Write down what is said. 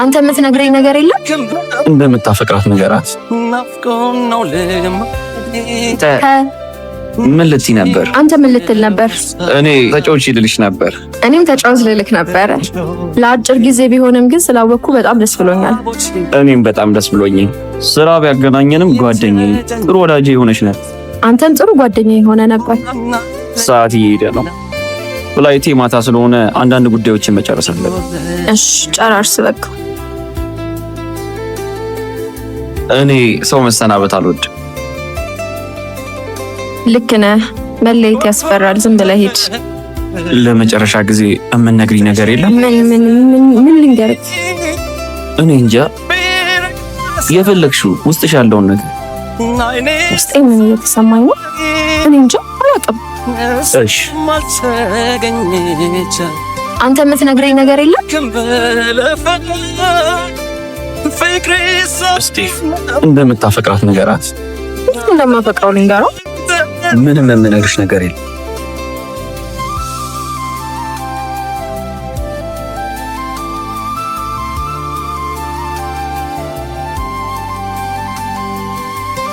አንተ የምትነግረኝ ነገር የለም? እንደምታፈቅራት ንገራት። ምን ልትይ ነበር? አንተ ምን ልትል ነበር? እኔ ተጫውቼ ልልሽ ነበር። እኔም ተጫውቼ ልልክ ነበር። ለአጭር ጊዜ ቢሆንም ግን ስላወቅኩ በጣም ደስ ብሎኛል። እኔም በጣም ደስ ብሎኛል። ስራ ቢያገናኘንም ጓደኛዬ፣ ጥሩ ወዳጄ የሆነች ነች። አንተም ጥሩ ጓደኛ የሆነ ነበር። ሰዓት እየሄደ ነው። ፍላይቴ ማታ ስለሆነ አንዳንድ ጉዳዮችን መጨረስ አለብን። እሺ ጨራርስ በቃ። እኔ ሰው መሰናበት አልወድም። ልክ ነህ። መለየት ያስፈራል። ዝም ብለህ ሂድ። ለመጨረሻ ጊዜ የምነግሪኝ ነገር የለም? ምን ልንገርህ? እኔ እንጃ። የፈለግሽው ውስጥሽ ያለውን ነገር። ውስጤ ምን እየተሰማኝ ነው? እኔ እንጃ አላውቅም። እሺ አንተ የምትነግረኝ ነገር የለም? እስቲ እንደምታፈቅራት ንገራት። እንደማፈቅረው ልንገረው? ምንም የምነግርሽ ነገር የለም።